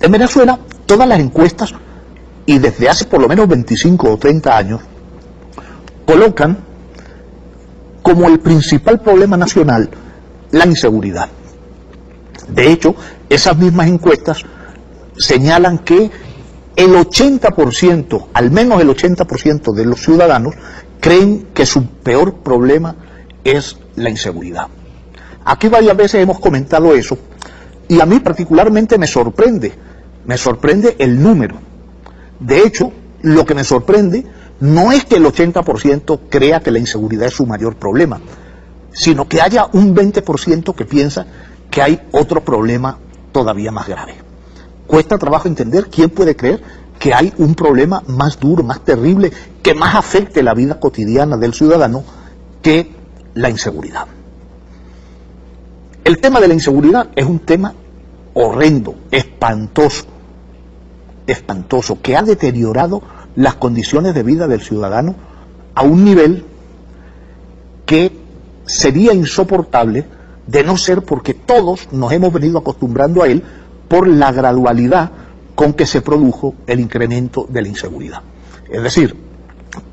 En Venezuela, todas las encuestas, y desde hace por lo menos 25 o 30 años, colocan como el principal problema nacional la inseguridad. De hecho, esas mismas encuestas señalan que el 80%, al menos el 80% de los ciudadanos creen que su peor problema es la inseguridad. Aquí varias veces hemos comentado eso, y a mí particularmente me sorprende el número. De hecho, lo que me sorprende no es que el 80% crea que la inseguridad es su mayor problema, sino que haya un 20% que piensa que hay otro problema todavía más grave. Cuesta trabajo entender quién puede creer que hay un problema más duro, más terrible, que más afecte la vida cotidiana del ciudadano que la inseguridad. El tema de la inseguridad es un tema horrendo, espantoso, que ha deteriorado las condiciones de vida del ciudadano a un nivel que sería insoportable de no ser porque todos nos hemos venido acostumbrando a él por la gradualidad con que se produjo el incremento de la inseguridad. Es decir,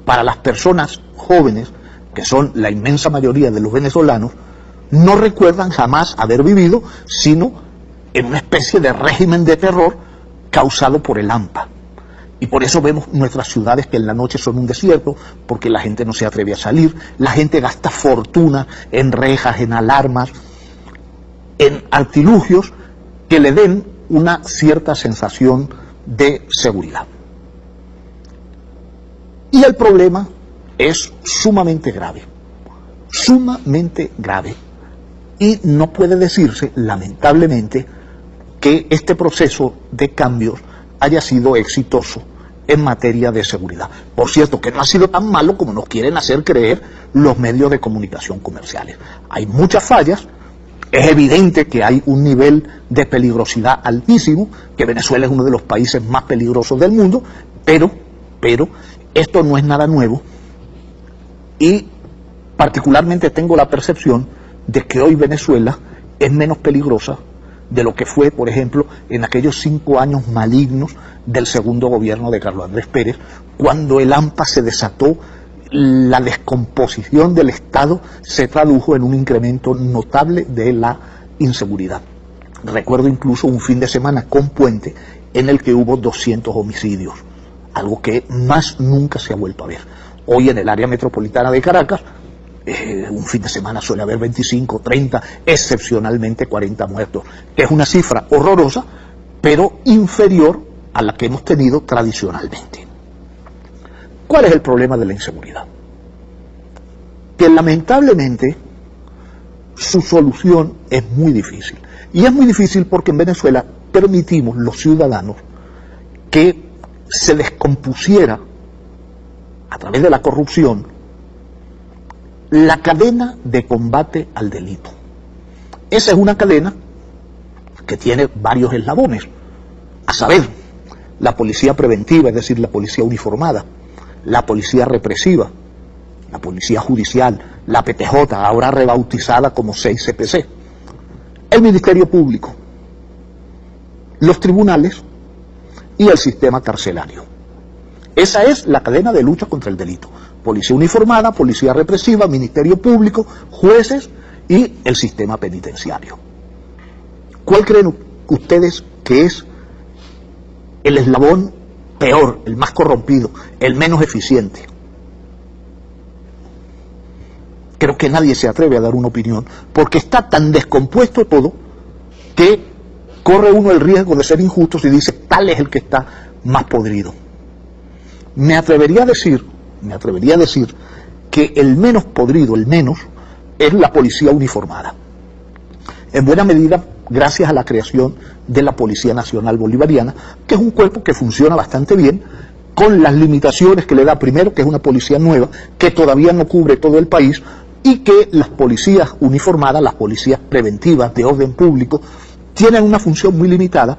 para las personas jóvenes, que son la inmensa mayoría de los venezolanos, no recuerdan jamás haber vivido sino en una especie de régimen de terror causado por el AMPA. Y por eso vemos nuestras ciudades que en la noche son un desierto, porque la gente no se atreve a salir, la gente gasta fortuna en rejas, en alarmas, en artilugios que le den una cierta sensación de seguridad. Y el problema es sumamente grave, y no puede decirse, lamentablemente, que este proceso de cambios haya sido exitoso en materia de seguridad. Por cierto, que no ha sido tan malo como nos quieren hacer creer los medios de comunicación comerciales. Hay muchas fallas, es evidente que hay un nivel de peligrosidad altísimo, que Venezuela es uno de los países más peligrosos del mundo, pero esto no es nada nuevo, y particularmente tengo la percepción de que hoy Venezuela es menos peligrosa de lo que fue, por ejemplo, en aquellos 5 años malignos del segundo gobierno de Carlos Andrés Pérez, cuando el AMPA se desató, la descomposición del Estado se tradujo en un incremento notable de la inseguridad. Recuerdo incluso un fin de semana con puente en el que hubo 200 homicidios, algo que más nunca se ha vuelto a ver. Hoy en el área metropolitana de Caracas, un fin de semana suele haber 25, 30, excepcionalmente 40 muertos, que es una cifra horrorosa, pero inferior a la que hemos tenido tradicionalmente. ¿Cuál es el problema de la inseguridad? Que lamentablemente su solución es muy difícil. Y es muy difícil porque en Venezuela permitimos los ciudadanos que se descompusiera a través de la corrupción la cadena de combate al delito. Esa es una cadena que tiene varios eslabones, a saber, la policía preventiva, es decir, la policía uniformada, la policía represiva, la policía judicial, la PTJ, ahora rebautizada como 6CPC, el Ministerio Público, los tribunales y el sistema carcelario. Esa es la cadena de lucha contra el delito. Policía uniformada, policía represiva, Ministerio Público, jueces y el sistema penitenciario. ¿Cuál creen ustedes que es el eslabón peor, el más corrompido, el menos eficiente? Creo que nadie se atreve a dar una opinión, porque está tan descompuesto todo que corre uno el riesgo de ser injusto si dice tal es el que está más podrido. Me atrevería a decir que el menos podrido, el menos, es la policía uniformada. En buena medida, gracias a la creación de la Policía Nacional Bolivariana, que es un cuerpo que funciona bastante bien, con las limitaciones que le da, primero, que es una policía nueva, que todavía no cubre todo el país, y que las policías uniformadas, las policías preventivas de orden público, tienen una función muy limitada,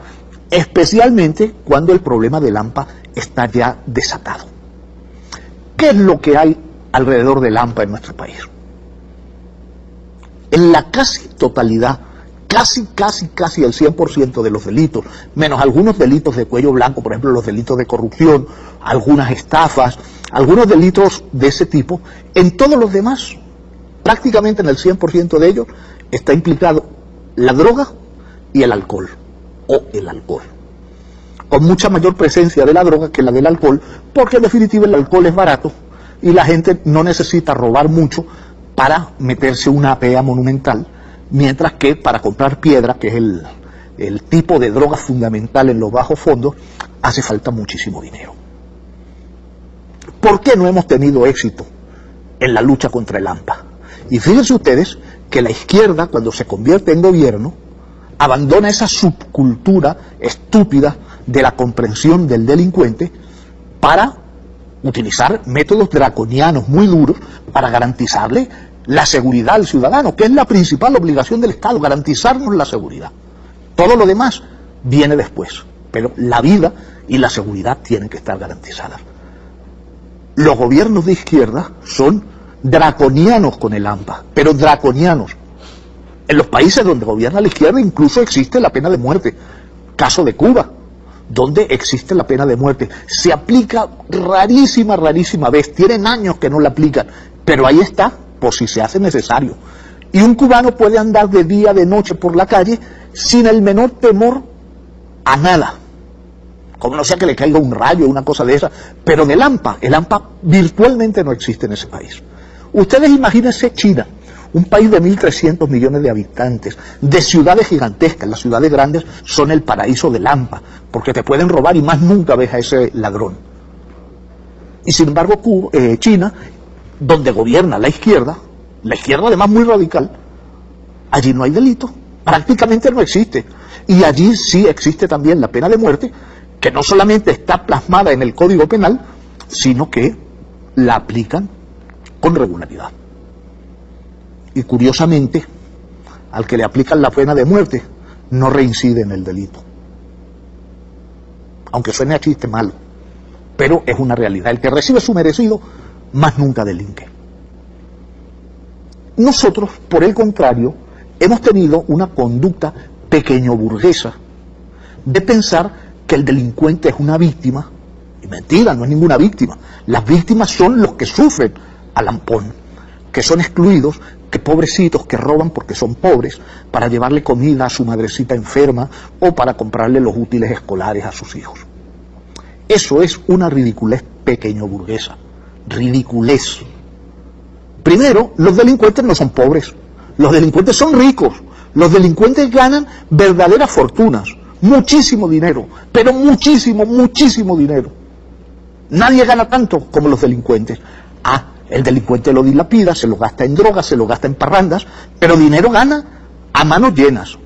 especialmente cuando el problema del AMPA está ya desatado. ¿Qué es lo que hay alrededor del AMPA en nuestro país? En la casi totalidad, casi el 100% de los delitos, menos algunos delitos de cuello blanco, por ejemplo los delitos de corrupción, algunas estafas, algunos delitos de ese tipo, en todos los demás, prácticamente en el 100% de ellos, está implicado la droga y el alcohol, o el alcohol, con mucha mayor presencia de la droga que la del alcohol, porque en definitiva el alcohol es barato y la gente no necesita robar mucho para meterse una pea monumental, mientras que para comprar piedra, que es el tipo de droga fundamental en los bajos fondos, hace falta muchísimo dinero. ¿Por qué no hemos tenido éxito en la lucha contra el AMPA? Y fíjense ustedes que la izquierda, cuando se convierte en gobierno, abandona esa subcultura estúpida de la comprensión del delincuente para utilizar métodos draconianos muy duros para garantizarle la seguridad al ciudadano, que es la principal obligación del Estado, garantizarnos la seguridad. Todo lo demás viene después, pero la vida y la seguridad tienen que estar garantizadas. Los gobiernos de izquierda son draconianos con el AMPA, pero draconianos. En los países donde gobierna la izquierda incluso existe la pena de muerte. Caso de Cuba, donde existe la pena de muerte. Se aplica rarísima vez, tienen años que no la aplican, pero ahí está, por si se hace necesario. Y un cubano puede andar de día, de noche por la calle sin el menor temor a nada, como no sea que le caiga un rayo, una cosa de esa. Pero el AMPA virtualmente no existe en ese país. Ustedes imagínense China, un país de 1.300 millones de habitantes, de ciudades gigantescas. Las ciudades grandes son el paraíso del AMPA, porque te pueden robar y más nunca ves a ese ladrón. Y sin embargo China, donde gobierna la izquierda además muy radical, allí no hay delito, prácticamente no existe. Y allí sí existe también la pena de muerte, que no solamente está plasmada en el Código Penal, sino que la aplican con regularidad. Y curiosamente, al que le aplican la pena de muerte, no reincide en el delito. Aunque suene a chiste malo, pero es una realidad. El que recibe su merecido, más nunca delinque. Nosotros, por el contrario, hemos tenido una conducta pequeño burguesa de pensar que el delincuente es una víctima. Y mentira, no es ninguna víctima. Las víctimas son los que sufren al ampón, que son excluidos, que pobrecitos que roban porque son pobres, para llevarle comida a su madrecita enferma o para comprarle los útiles escolares a sus hijos. Eso es una ridiculez pequeño burguesa. Ridiculez. Primero, los delincuentes no son pobres, los delincuentes son ricos, los delincuentes ganan verdaderas fortunas, muchísimo dinero, pero muchísimo dinero. Nadie gana tanto como los delincuentes. El delincuente lo dilapida, se lo gasta en drogas, se lo gasta en parrandas, pero dinero gana a manos llenas.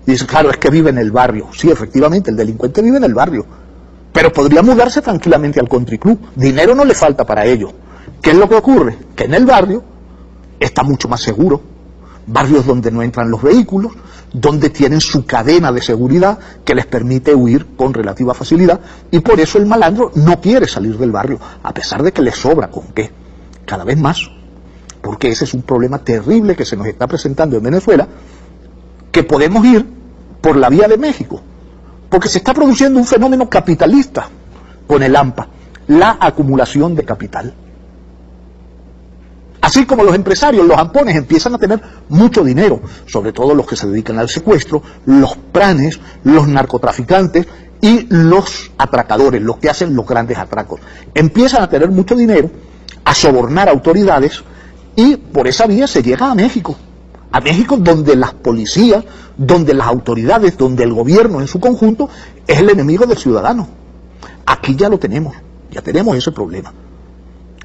Y dice, claro, es que vive en el barrio. Sí, efectivamente, el delincuente vive en el barrio, pero podría mudarse tranquilamente al country club. Dinero no le falta para ello. ¿Qué es lo que ocurre? Que en el barrio está mucho más seguro. Barrios donde no entran los vehículos, donde tienen su cadena de seguridad que les permite huir con relativa facilidad, y por eso el malandro no quiere salir del barrio, a pesar de que le sobra con qué, cada vez más, porque ese es un problema terrible que se nos está presentando en Venezuela, que podemos ir por la vía de México, porque se está produciendo un fenómeno capitalista con el AMPA, la acumulación de capital. Así como los empresarios, los ampones, empiezan a tener mucho dinero, sobre todo los que se dedican al secuestro, los pranes, los narcotraficantes y los atracadores, los que hacen los grandes atracos. Empiezan a tener mucho dinero, a sobornar autoridades, y por esa vía se llega a México. A México, donde las policías, donde las autoridades, donde el gobierno en su conjunto es el enemigo del ciudadano. Aquí ya lo tenemos, ya tenemos ese problema.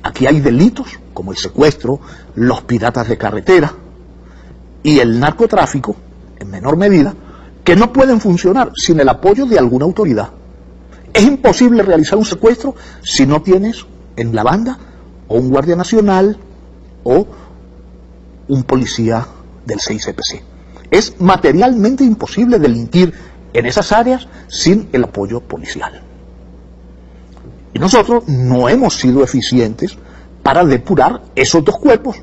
Aquí hay delitos como el secuestro, los piratas de carretera y el narcotráfico, en menor medida, que no pueden funcionar sin el apoyo de alguna autoridad. Es imposible realizar un secuestro si no tienes en la banda o un guardia nacional o un policía del 6CPC. Es materialmente imposible delinquir en esas áreas sin el apoyo policial. Y nosotros no hemos sido eficientes para depurar esos dos cuerpos.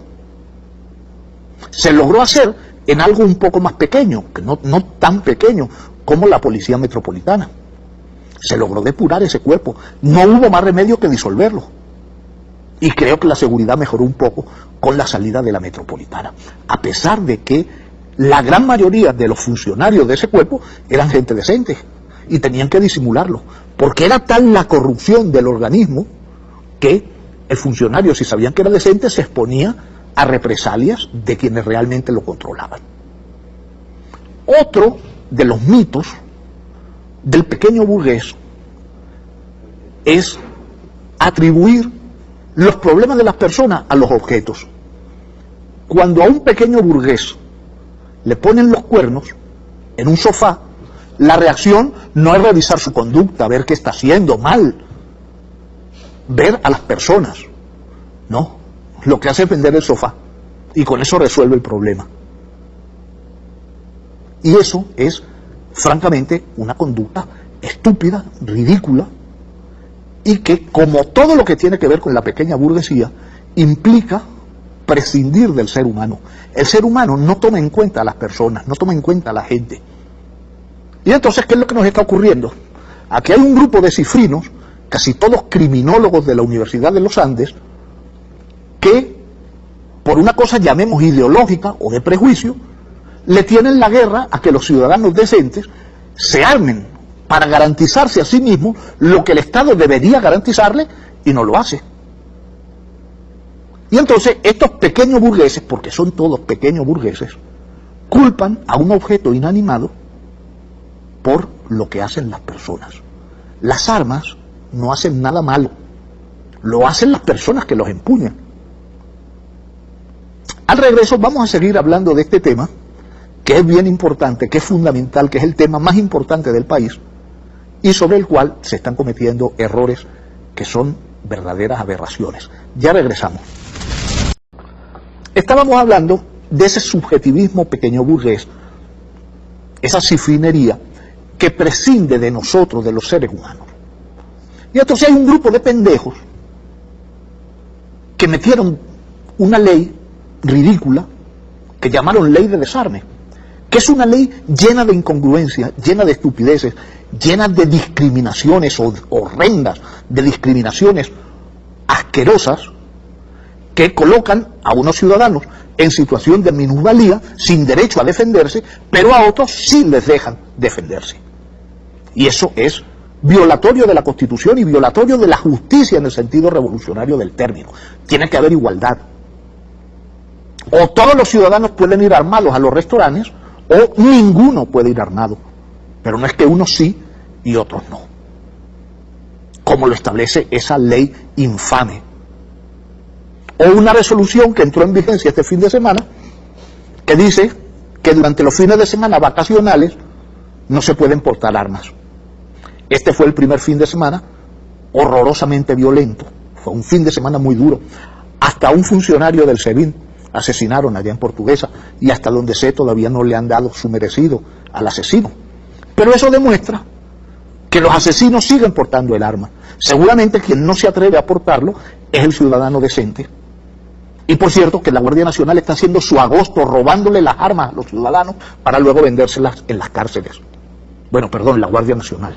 Se logró hacer en algo un poco más pequeño, que no tan pequeño como la Policía Metropolitana. Se logró depurar ese cuerpo, no hubo más remedio que disolverlo. Y creo que la seguridad mejoró un poco con la salida de la Metropolitana, a pesar de que la gran mayoría de los funcionarios de ese cuerpo eran gente decente y tenían que disimularlo, porque era tal la corrupción del organismo que el funcionario, si sabían que era decente, se exponía a represalias de quienes realmente lo controlaban. Otro de los mitos del pequeño burgués es atribuir los problemas de las personas a los objetos. Cuando a un pequeño burgués le ponen los cuernos en un sofá, la reacción no es revisar su conducta, ver qué está haciendo mal, ver a las personas. No, lo que hace es vender el sofá y con eso resuelve el problema. Y eso es, francamente, una conducta estúpida, ridícula, y que, como todo lo que tiene que ver con la pequeña burguesía, implica prescindir del ser humano. El ser humano no toma en cuenta a las personas, no toma en cuenta a la gente. Y entonces, ¿qué es lo que nos está ocurriendo? Aquí hay un grupo de cifrinos, casi todos criminólogos de la Universidad de los Andes, que, por una cosa llamemos ideológica o de prejuicio, le tienen la guerra a que los ciudadanos decentes se armen para garantizarse a sí mismos lo que el Estado debería garantizarle y no lo hace. Y entonces estos pequeños burgueses, porque son todos pequeños burgueses, culpan a un objeto inanimado por lo que hacen las personas. Las armas no hacen nada malo, lo hacen las personas que los empuñan. Al regreso vamos a seguir hablando de este tema, que es bien importante, que es fundamental, que es el tema más importante del país, y sobre el cual se están cometiendo errores que son verdaderas aberraciones. Ya regresamos. Estábamos hablando de ese subjetivismo pequeño burgués, esa cifrinería que prescinde de nosotros, de los seres humanos. Y entonces hay un grupo de pendejos que metieron una ley ridícula que llamaron ley de desarme, que es una ley llena de incongruencias, llena de estupideces, llena de discriminaciones horrendas, de discriminaciones asquerosas, que colocan a unos ciudadanos en situación de minusvalía, sin derecho a defenderse, pero a otros sí les dejan defenderse. Y eso es violatorio de la Constitución y violatorio de la justicia en el sentido revolucionario del término. Tiene que haber igualdad. O todos los ciudadanos pueden ir armados a los restaurantes, o ninguno puede ir armado. Pero no es que unos sí y otros no, como lo establece esa ley infame. O una resolución que entró en vigencia este fin de semana, que dice que durante los fines de semana vacacionales no se pueden portar armas. Este fue el primer fin de semana horrorosamente violento, fue un fin de semana muy duro. Hasta un funcionario del SEBIN asesinaron allá en Portuguesa, y hasta donde sé todavía no le han dado su merecido al asesino. Pero eso demuestra que los asesinos siguen portando el arma. Seguramente quien no se atreve a portarlo es el ciudadano decente. Y por cierto, que la Guardia Nacional está haciendo su agosto robándole las armas a los ciudadanos para luego vendérselas en las cárceles. Bueno, perdón, la Guardia Nacional.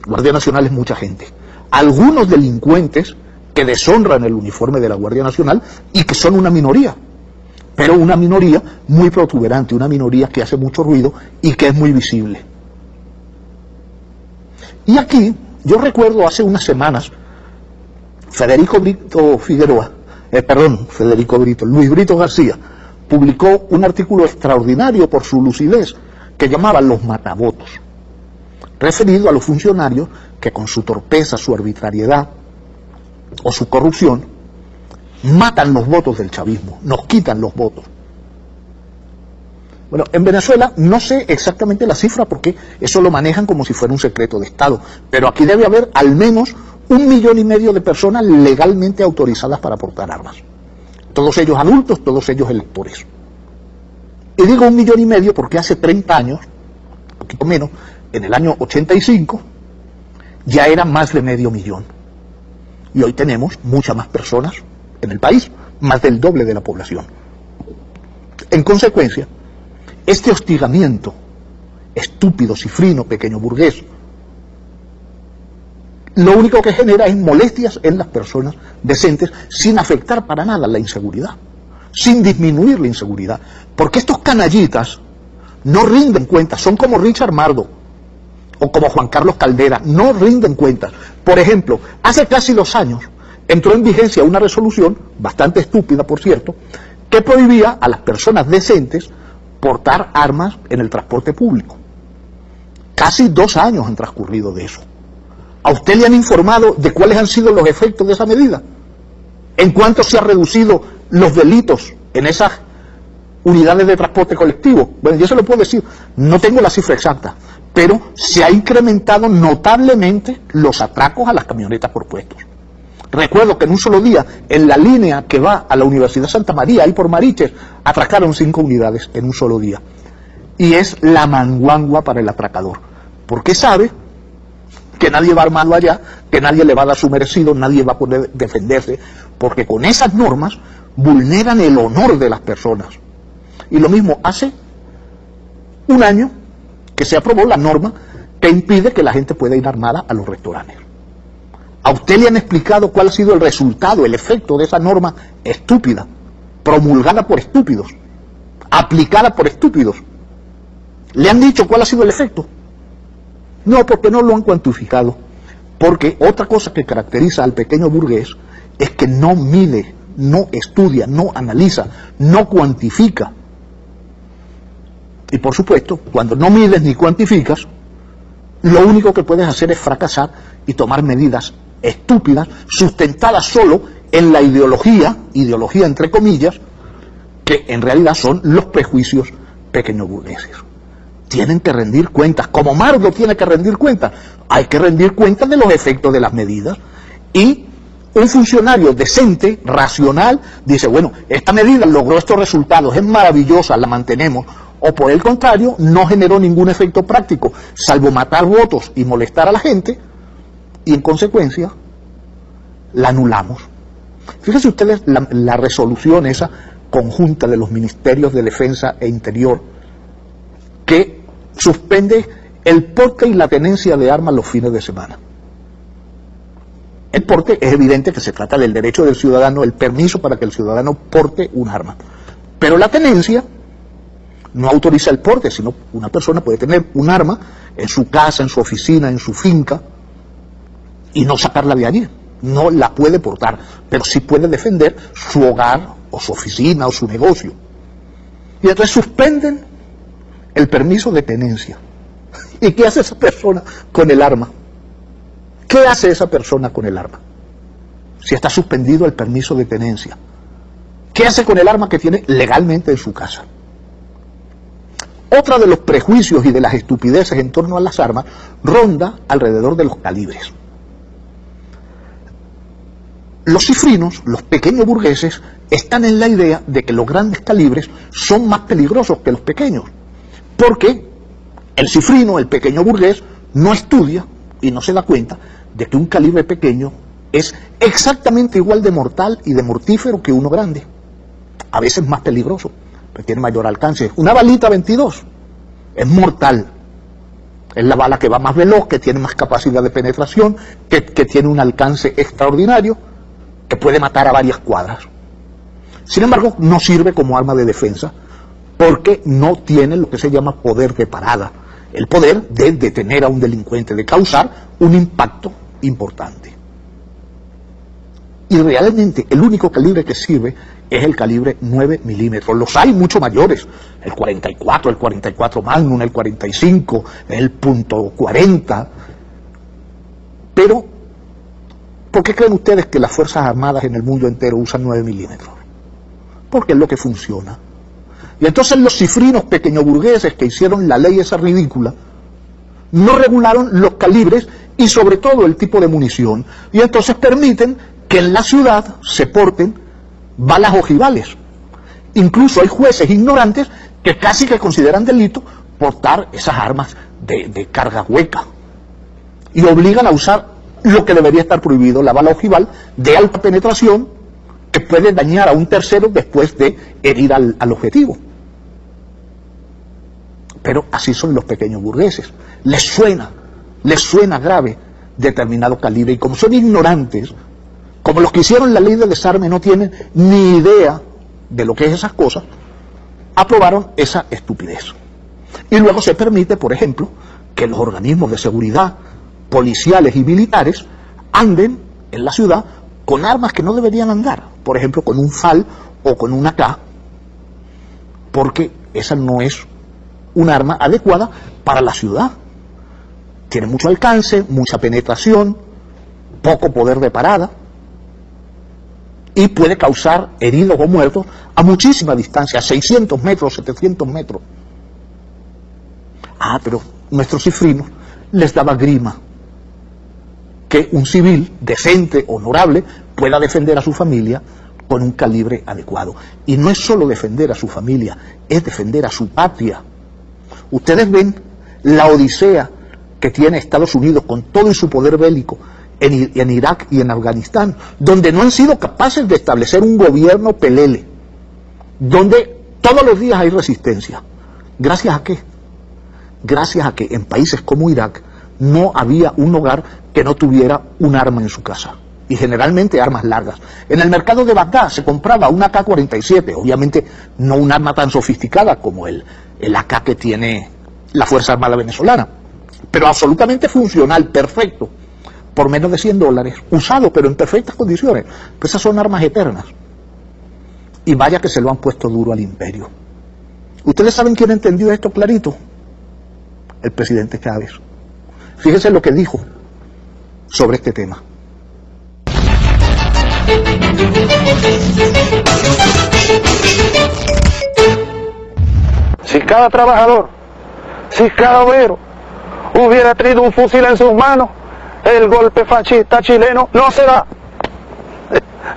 Guardia Nacional es mucha gente. Algunos delincuentes que deshonran el uniforme de la Guardia Nacional y que son una minoría, pero una minoría muy protuberante, una minoría que hace mucho ruido y que es muy visible. Y aquí, yo recuerdo hace unas semanas, Luis Brito García publicó un artículo extraordinario por su lucidez que llamaba Los Matavotos, referido a los funcionarios que con su torpeza, su arbitrariedad o su corrupción matan los votos del chavismo, nos quitan los votos. Bueno, en Venezuela no sé exactamente la cifra porque eso lo manejan como si fuera un secreto de Estado, pero aquí debe haber al menos 1,5 millones de personas legalmente autorizadas para portar armas. Todos ellos adultos, todos ellos electores. Y digo 1,5 millones porque hace 30 años, un poquito menos, en el año 85, ya eran más de 500 000. Y hoy tenemos muchas más personas en el país, más del doble de la población. En consecuencia, este hostigamiento estúpido, cifrino, pequeño burgués, lo único que genera es molestias en las personas decentes, sin afectar para nada la inseguridad, sin disminuir la inseguridad, porque estos canallitas no rinden cuentas, son como Richard Mardo o como Juan Carlos Caldera, no rinden cuentas. Por ejemplo, hace casi 2 años entró en vigencia una resolución, bastante estúpida por cierto, que prohibía a las personas decentes portar armas en el transporte público. Casi 2 años han transcurrido de eso. ¿A usted le han informado de cuáles han sido los efectos de esa medida? ¿En cuánto se han reducido los delitos en esas unidades de transporte colectivo? Bueno, yo se lo puedo decir, no tengo la cifra exacta, pero se ha incrementado notablemente los atracos a las camionetas por puestos. Recuerdo que en un solo día, en la línea que va a la Universidad Santa María, ahí por Mariches, atracaron 5 unidades en un solo día. Y es la manguangua para el atracador, porque sabe que nadie va armado allá, que nadie le va a dar su merecido, nadie va a poder defenderse, porque con esas normas vulneran el honor de las personas. Y lo mismo, hace 1 año que se aprobó la norma que impide que la gente pueda ir armada a los restaurantes. ¿A usted le han explicado cuál ha sido el resultado, el efecto de esa norma estúpida, promulgada por estúpidos, aplicada por estúpidos? ¿Le han dicho cuál ha sido el efecto? No, porque no lo han cuantificado. Porque otra cosa que caracteriza al pequeño burgués es que no mide, no estudia, no analiza, no cuantifica. Y por supuesto, cuando no mides ni cuantificas, lo único que puedes hacer es fracasar y tomar medidas estúpidas, sustentadas solo en la ideología entre comillas, que en realidad son los prejuicios pequeño burgueses. Tienen que rendir cuentas, como Mardo tiene que rendir cuentas. Hay que rendir cuentas de los efectos de las medidas. Y un funcionario decente, racional, dice, bueno, esta medida logró estos resultados, es maravillosa, la mantenemos. O por el contrario, no generó ningún efecto práctico, salvo matar votos y molestar a la gente, y en consecuencia la anulamos. Fíjense ustedes la resolución esa conjunta de los ministerios de Defensa e Interior, que suspende el porte y la tenencia de armas los fines de semana. El porte es evidente que se trata del derecho del ciudadano, el permiso para que el ciudadano porte un arma. Pero la tenencia no autoriza el porte, sino una persona puede tener un arma en su casa, en su oficina, en su finca, y no sacarla de allí. No la puede portar, pero sí puede defender su hogar, o su oficina, o su negocio. Y entonces suspenden el permiso de tenencia. ¿Y qué hace esa persona con el arma? ¿Qué hace esa persona con el arma? Si está suspendido el permiso de tenencia. ¿Qué hace con el arma que tiene legalmente en su casa? Otra de los prejuicios y de las estupideces en torno a las armas ronda alrededor de los calibres. Los cifrinos, los pequeños burgueses, están en la idea de que los grandes calibres son más peligrosos que los pequeños, porque el cifrino, el pequeño burgués, no estudia y no se da cuenta de que un calibre pequeño es exactamente igual de mortal y de mortífero que uno grande, a veces más peligroso, porque tiene mayor alcance. Una balita 22 es mortal, es la bala que va más veloz, que tiene más capacidad de penetración, que tiene un alcance extraordinario, que puede matar a varias cuadras. Sin embargo, no sirve como arma de defensa, porque no tiene lo que se llama poder de parada, el poder de detener a un delincuente, de causar un impacto importante. Y realmente el único calibre que sirve es el calibre 9 milímetros. Los hay mucho mayores, el 44 Magnum, el 45, el .40, pero ¿por qué creen ustedes que las Fuerzas Armadas en el mundo entero usan 9 milímetros? Porque es lo que funciona. Y entonces los cifrinos pequeñoburgueses que hicieron la ley esa ridícula, no regularon los calibres y sobre todo el tipo de munición. Y entonces permiten que en la ciudad se porten balas ojivales. Incluso hay jueces ignorantes que casi que consideran delito portar esas armas de carga hueca. Y obligan a usar lo que debería estar prohibido, la bala ojival de alta penetración, que puede dañar a un tercero después de herir al objetivo. Pero así son los pequeños burgueses. Les suena grave determinado calibre, y como son ignorantes, como los que hicieron la ley de desarme no tienen ni idea de lo que es esas cosas, aprobaron esa estupidez. Y luego se permite, por ejemplo, que los organismos de seguridad policiales y militares anden en la ciudad con armas que no deberían andar, por ejemplo con un FAL o con una AK, porque esa no es un arma adecuada para la ciudad. Tiene mucho alcance, mucha penetración, poco poder de parada, y puede causar heridos o muertos a muchísima distancia, 600 metros, 700 metros. Pero nuestros cifrinos les daba grima que un civil decente, honorable, pueda defender a su familia con un calibre adecuado. Y no es solo defender a su familia, es defender a su patria. Ustedes ven la odisea que tiene Estados Unidos con todo y su poder bélico en Irak y en Afganistán, donde no han sido capaces de establecer un gobierno pelele, donde todos los días hay resistencia. ¿Gracias a qué? Gracias a que en países como Irak no había un hogar que no tuviera un arma en su casa, y generalmente armas largas. En el mercado de Bagdad se compraba una AK-47, obviamente no un arma tan sofisticada como el AK que tiene la Fuerza Armada Venezolana, pero absolutamente funcional, perfecto, por menos de $100, usado pero en perfectas condiciones. Pues esas son armas eternas. Y vaya que se lo han puesto duro al imperio. ¿Ustedes saben quién entendió esto clarito? El presidente Chávez. Fíjense lo que dijo sobre este tema. Si cada trabajador, si cada obrero hubiera tenido un fusil en sus manos, el golpe fascista chileno no se da.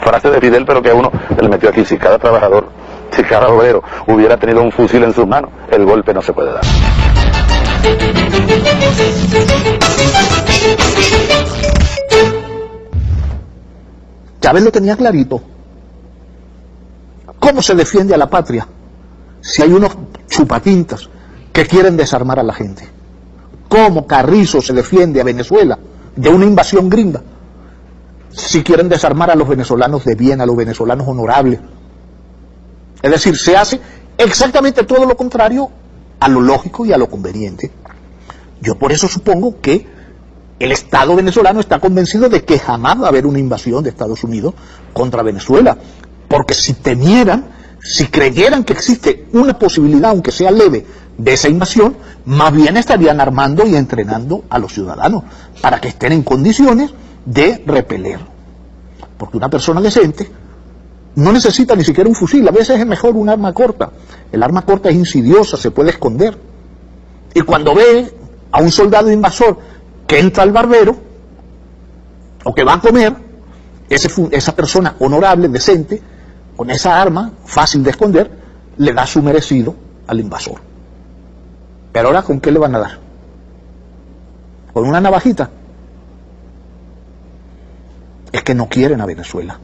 Frase de Fidel, pero que a uno se le metió aquí: si cada trabajador, si cada obrero hubiera tenido un fusil en sus manos, el golpe no se puede dar. Chávez lo tenía clarito. ¿Cómo se defiende a la patria si hay unos chupatintas que quieren desarmar a la gente? ¿Cómo Carrizo se defiende a Venezuela de una invasión gringa si quieren desarmar a los venezolanos de bien, a los venezolanos honorables? Es decir, se hace exactamente todo lo contrario a lo lógico y a lo conveniente. Yo por eso supongo que el Estado venezolano está convencido de que jamás va a haber una invasión de Estados Unidos contra Venezuela, porque si temieran, si creyeran que existe una posibilidad, aunque sea leve, de esa invasión, más bien estarían armando y entrenando a los ciudadanos para que estén en condiciones de repeler. Porque una persona decente no necesita ni siquiera un fusil, a veces es mejor un arma corta. El arma corta es insidiosa, se puede esconder. Y cuando ve a un soldado invasor que entra al barbero o que va a comer, esa persona honorable, decente, con esa arma fácil de esconder, le da su merecido al invasor. Pero ahora, ¿con qué le van a dar? ¿Con una navajita? Es que no quieren a Venezuela,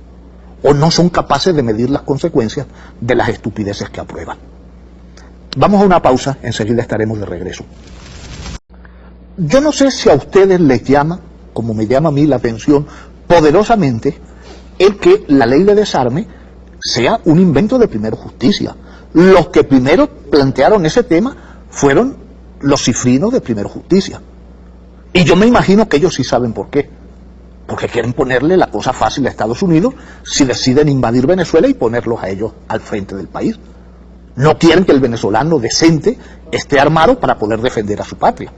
o no son capaces de medir las consecuencias de las estupideces que aprueban. Vamos a una pausa, enseguida estaremos de regreso. Yo no sé si a ustedes les llama, como me llama a mí la atención, poderosamente el que la ley de desarme sea un invento de Primero Justicia. Los que primero plantearon ese tema fueron los cifrinos de Primero Justicia. Y yo me imagino que ellos sí saben por qué. Porque quieren ponerle la cosa fácil a Estados Unidos si deciden invadir Venezuela y ponerlos a ellos al frente del país. No quieren que el venezolano decente esté armado para poder defender a su patria.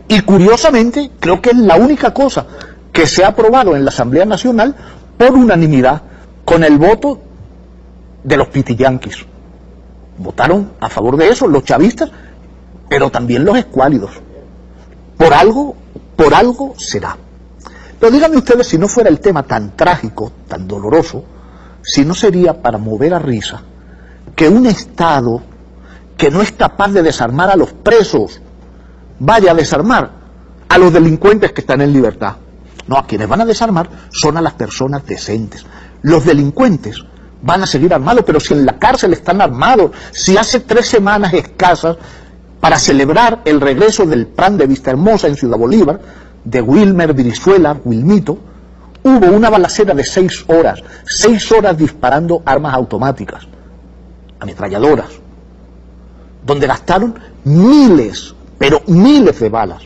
Y curiosamente, creo que es la única cosa que se ha aprobado en la Asamblea Nacional por unanimidad, con el voto de los pitiyanquis. Votaron a favor de eso los chavistas, pero también los escuálidos. Por algo será. Pero díganme ustedes, si no fuera el tema tan trágico, tan doloroso, si no sería para mover a risa que un Estado que no es capaz de desarmar a los presos vaya a desarmar a los delincuentes que están en libertad. No, a quienes van a desarmar son a las personas decentes. Los delincuentes van a seguir armados, pero si en la cárcel están armados, si hace 3 semanas escasas para celebrar el regreso del plan de Vistahermosa en Ciudad Bolívar, de Wilmer Brizuela, Wilmito, hubo una balacera de 6 horas disparando armas automáticas, ametralladoras, donde gastaron miles, pero miles de balas.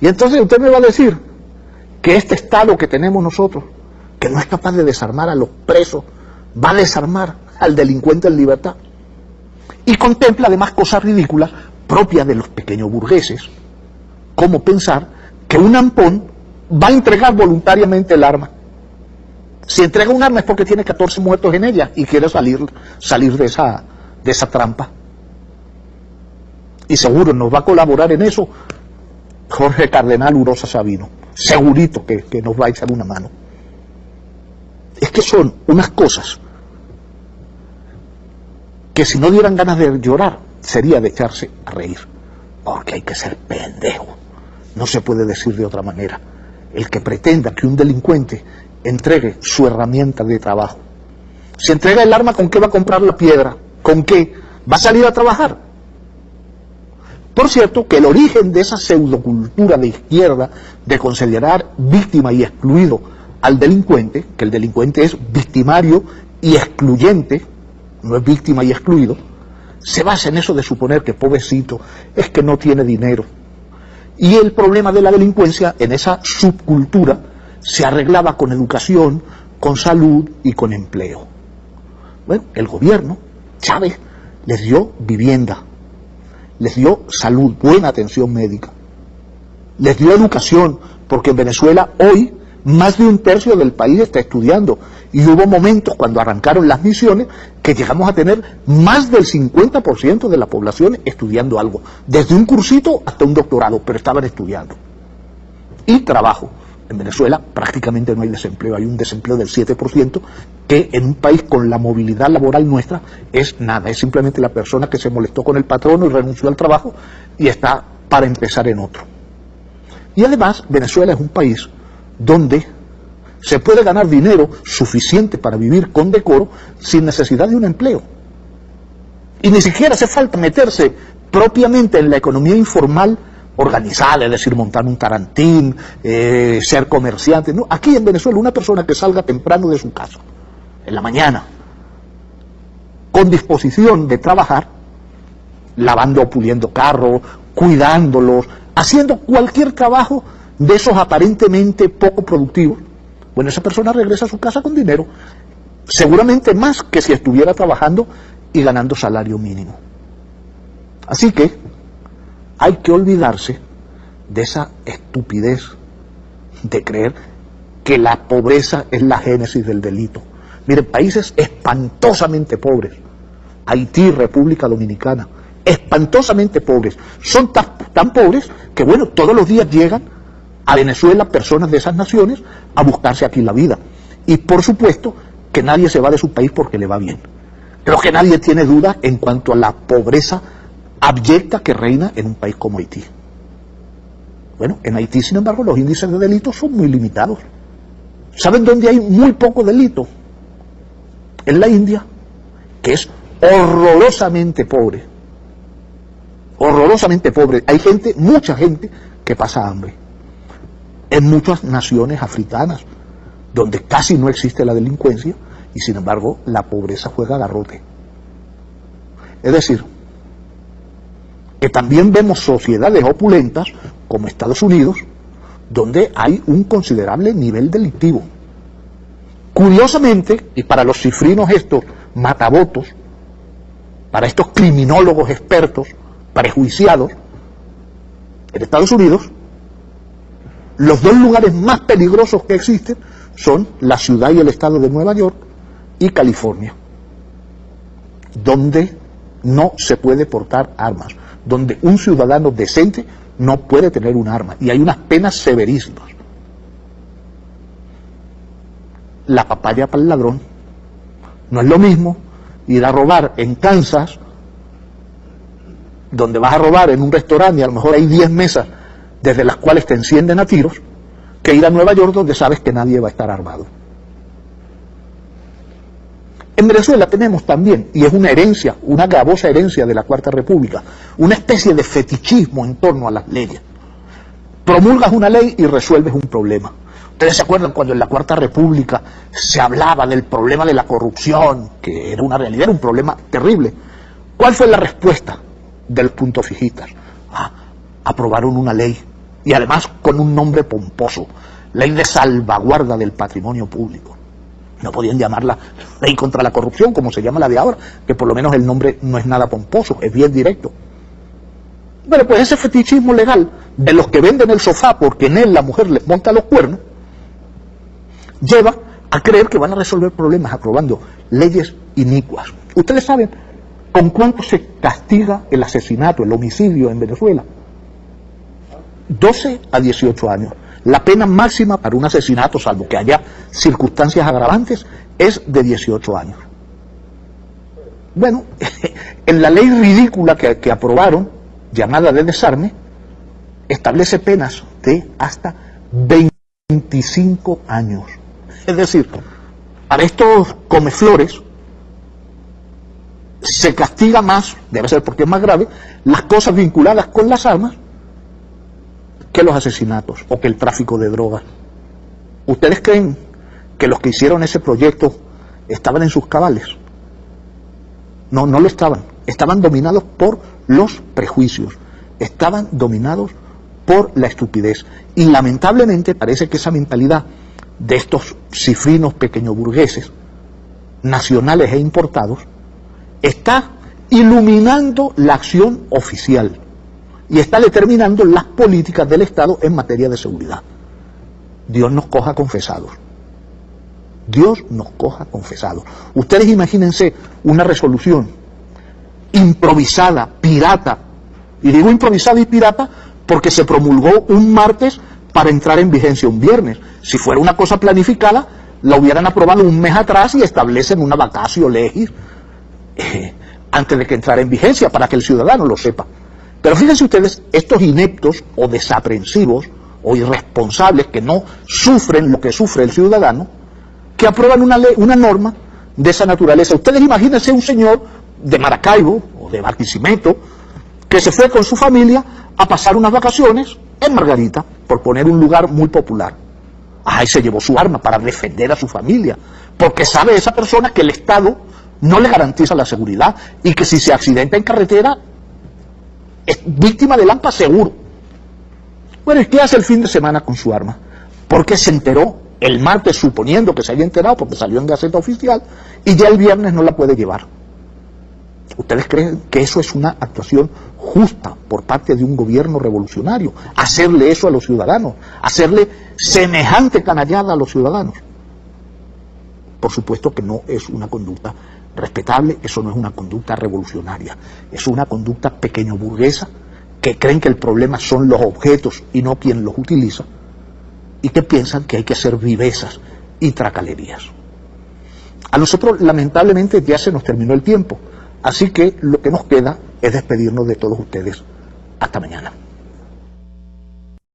Y entonces usted me va a decir que este Estado que tenemos nosotros, que no es capaz de desarmar a los presos, va a desarmar al delincuente en libertad. Y contempla además cosas ridículas propias de los pequeños burgueses, como pensar que un ampón va a entregar voluntariamente el arma. Si entrega un arma es porque tiene 14 muertos en ella y quiere salir de esa trampa. Y seguro nos va a colaborar en eso Jorge Cardenal Urosa Sabino. Segurito que nos va a echar una mano. Es que son unas cosas que si no dieran ganas de llorar, sería de echarse a reír. Porque hay que ser pendejo. No se puede decir de otra manera. El que pretenda que un delincuente entregue su herramienta de trabajo. Si entrega el arma, ¿con qué va a comprar la piedra? ¿Con qué? ¿Va a salir a trabajar? Por cierto, que el origen de esa pseudocultura de izquierda de considerar víctima y excluido al delincuente, que el delincuente es victimario y excluyente, no es víctima y excluido, se basa en eso de suponer que pobrecito es que no tiene dinero. Y el problema de la delincuencia en esa subcultura se arreglaba con educación, con salud y con empleo. Bueno, el gobierno, Chávez, les dio vivienda, les dio salud, buena atención médica, les dio educación, porque en Venezuela hoy más de 1/3 del país está estudiando, y hubo momentos cuando arrancaron las misiones que llegamos a tener más del 50% de la población estudiando algo, desde un cursito hasta un doctorado, pero estaban estudiando. Y trabajo. En Venezuela prácticamente no hay desempleo, hay un desempleo del 7%, que en un país con la movilidad laboral nuestra es nada, es simplemente la persona que se molestó con el patrono y renunció al trabajo y está para empezar en otro. Y además Venezuela es un país donde se puede ganar dinero suficiente para vivir con decoro sin necesidad de un empleo. Y ni siquiera hace falta meterse propiamente en la economía informal organizada, es decir, montar un tarantín, ser comerciante. No, aquí en Venezuela una persona que salga temprano de su casa, en la mañana, con disposición de trabajar, lavando o puliendo carros, cuidándolos, haciendo cualquier trabajo de esos aparentemente poco productivos, bueno, esa persona regresa a su casa con dinero, seguramente más que si estuviera trabajando y ganando salario mínimo. Así que hay que olvidarse de esa estupidez de creer que la pobreza es la génesis del delito. Miren, países espantosamente pobres, Haití, República Dominicana, espantosamente pobres, son tan pobres que, bueno, todos los días llegan a Venezuela personas de esas naciones a buscarse aquí la vida. Y por supuesto que nadie se va de su país porque le va bien. Creo que nadie tiene duda en cuanto a la pobreza abyecta que reina en un país como Haití. Bueno, en Haití, sin embargo, los índices de delitos son muy limitados. ¿Saben dónde hay muy poco delito? En la India, que es horrorosamente pobre. Horrorosamente pobre. Hay gente, mucha gente, que pasa hambre. En muchas naciones africanas, donde casi no existe la delincuencia, y sin embargo la pobreza juega garrote. Es decir, que también vemos sociedades opulentas, como Estados Unidos, donde hay un considerable nivel delictivo. Curiosamente, y para los cifrinos estos matabotos, para estos criminólogos expertos, prejuiciados, en Estados Unidos, los dos lugares más peligrosos que existen son la ciudad y el estado de Nueva York y California, donde no se puede portar armas, donde un ciudadano decente no puede tener un arma, y hay unas penas severísimas. La papaya para el ladrón. No es lo mismo ir a robar en Kansas, donde vas a robar en un restaurante y a lo mejor hay 10 mesas desde las cuales te encienden a tiros, que ir a Nueva York donde sabes que nadie va a estar armado. En Venezuela tenemos también, y es una herencia, una gravosa herencia de la Cuarta República, una especie de fetichismo en torno a las leyes. Promulgas una ley y resuelves un problema. Ustedes se acuerdan cuando en la Cuarta República se hablaba del problema de la corrupción, que era una realidad, era un problema terrible. ¿Cuál fue la respuesta de los puntofijistas? Aprobaron una ley, y además con un nombre pomposo, Ley de Salvaguarda del Patrimonio Público. No podían llamarla Ley contra la Corrupción, como se llama la de ahora, que por lo menos el nombre no es nada pomposo, es bien directo. Bueno, pues ese fetichismo legal de los que venden el sofá porque en él la mujer les monta los cuernos, lleva a creer que van a resolver problemas aprobando leyes inicuas. Ustedes saben con cuánto se castiga el asesinato, el homicidio en Venezuela. 12 a 18 años. La pena máxima para un asesinato, salvo que haya circunstancias agravantes, es de 18 años. Bueno, en la ley ridícula que aprobaron, llamada de desarme, establece penas de hasta 25 años. Es decir, para estos comeflores se castiga más, debe ser porque es más grave, las cosas vinculadas con las armas que los asesinatos o que el tráfico de drogas. ¿Ustedes creen que los que hicieron ese proyecto estaban en sus cabales? No, no lo estaban. Estaban dominados por los prejuicios, estaban dominados por la estupidez. Y lamentablemente parece que esa mentalidad de estos cifrinos pequeñoburgueses, nacionales e importados, está iluminando la acción oficial y está determinando las políticas del Estado en materia de seguridad. Dios nos coja confesados. Dios nos coja confesados. Ustedes imagínense una resolución improvisada, pirata, y digo improvisada y pirata porque se promulgó un martes para entrar en vigencia un viernes. Si fuera una cosa planificada, la hubieran aprobado un mes atrás y establecen una vacatio legis antes de que entrara en vigencia, para que el ciudadano lo sepa. Pero fíjense ustedes, estos ineptos o desaprensivos o irresponsables que no sufren lo que sufre el ciudadano, que aprueban una ley, una norma de esa naturaleza. Ustedes imagínense un señor de Maracaibo o de Barquisimeto que se fue con su familia a pasar unas vacaciones en Margarita, por poner un lugar muy popular. Y se llevó su arma para defender a su familia, porque sabe esa persona que el Estado no le garantiza la seguridad y que si se accidenta en carretera es víctima de lampa seguro. Bueno, ¿y qué hace el fin de semana con su arma? Porque se enteró el martes, suponiendo que se haya enterado porque salió en Gaceta Oficial, y ya el viernes no la puede llevar. ¿Ustedes creen que eso es una actuación justa por parte de un gobierno revolucionario? Hacerle eso a los ciudadanos, hacerle semejante canallada a los ciudadanos. Por supuesto que no es una conducta respetable, eso no es una conducta revolucionaria, es una conducta pequeño burguesa, que creen que el problema son los objetos y no quien los utiliza, y que piensan que hay que hacer vivezas y tracalerías. A nosotros lamentablemente ya se nos terminó el tiempo, así que lo que nos queda es despedirnos de todos ustedes. Hasta mañana.